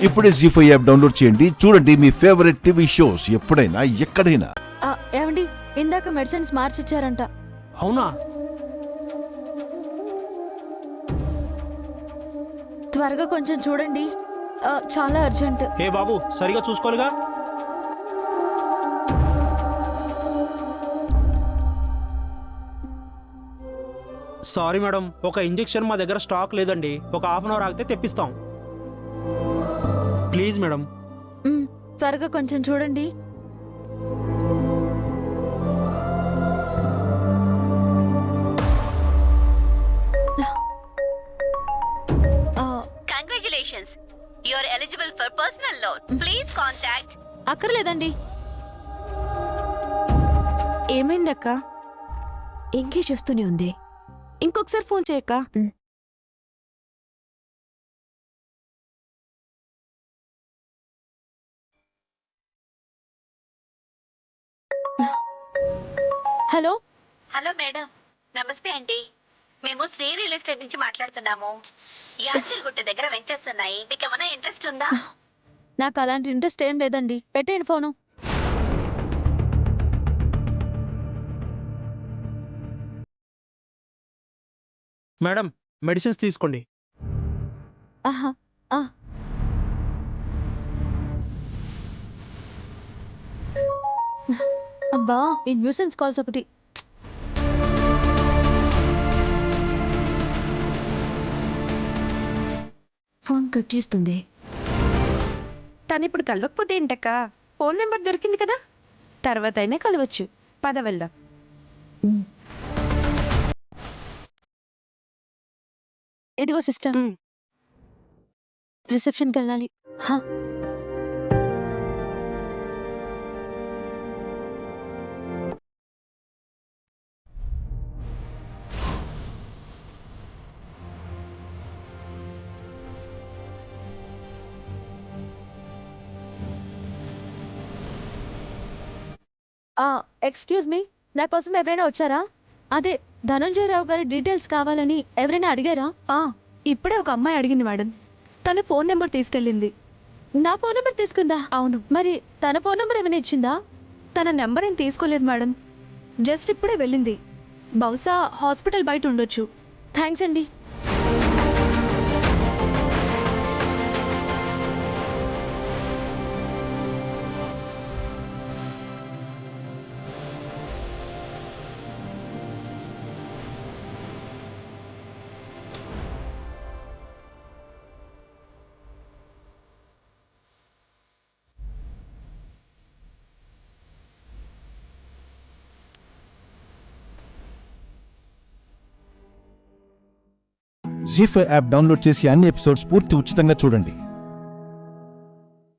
ఇప్పుడే జీ5 app download చేయండి. చూడండి మీ ఫేవరెట్ టీవీ షోస్ ఎప్పుడైనా ఎక్కడైనా. ఏమండి, ఇందాక మెడిసిన్స్ మార్చిచ్చారంట. అవునా? త్వరగా కొంచెం చూడండి, చాలా అర్జెంట్. ఏ బాబు, సరిగా చూసుకోలేగా. సారీ మేడం, ఒక ఇంజెక్షన్ మా దగ్గర స్టాక్ లేదండి. ఒక హాఫ్ అన్ అవర్ ఆగితే తెప్పిస్తాం. Please madam. త్వరగా కొంచెం చూడండి. Congratulations, you are eligible for personal loan. Please contact. అక్కర్లేదండి. ఏమైందక్క? ఇంకే చూస్తూనే ఉంది. ఇంకొకసారి ఫోన్ చేయక్క. హలో హలో మేడం, నమస్తే అండి. మేము శ్రీ రియల్ ఎస్టేట్ నుంచి మాట్లాడుతున్నాము. యాదగిరిగుట్ట దగ్గర వెంచర్స్ ఉన్నాయి. మీకు ఏమైనా ఇంట్రెస్ట్ ఉందా? నాకు అలాంటి ఇంట్రెస్ట్ ఏం లేదండి. పెట్టేయండి ఫోను. మేడం, మెడిసిన్స్ తీసుకోండి. ఆహా. అబ్బా, ఈ న్యూసెన్స్ కాల్స్ ఒకటి. ఫోన్ కట్ చేస్తుంది. తను ఇప్పుడు కలవకపోతే ఏంటక్క? ఫోన్ నెంబర్ దొరికింది కదా, తర్వాత అయినా కలవచ్చు. పద వెళ్దాం. ఇదిగో సిస్టర్, రిసెప్షన్కి వెళ్ళాలి. ఎక్స్క్యూజ్ మీ, నా కోసం ఎవరైనా వచ్చారా? అదే ధనంజయరావు గారి డీటెయిల్స్ కావాలని ఎవరైనా అడిగారా? ఇప్పుడే ఒక అమ్మాయి అడిగింది మేడం. తన ఫోన్ నెంబర్ తీసుకెళ్ళింది. నా ఫోన్ నెంబర్ తీసుకుందా? అవును. మరి తన ఫోన్ నెంబర్ ఏమైనా ఇచ్చిందా? తన నెంబర్ ఏం తీసుకోలేదు మేడం. జస్ట్ ఇప్పుడే వెళ్ళింది. బహుశా హాస్పిటల్ బయట ఉండొచ్చు. థ్యాంక్స్ అండి. జీ5 యాప్ డౌన్లోడ్ చేసి అన్ని ఎపిసోడ్స్ పూర్తి ఉచితంగా చూడండి.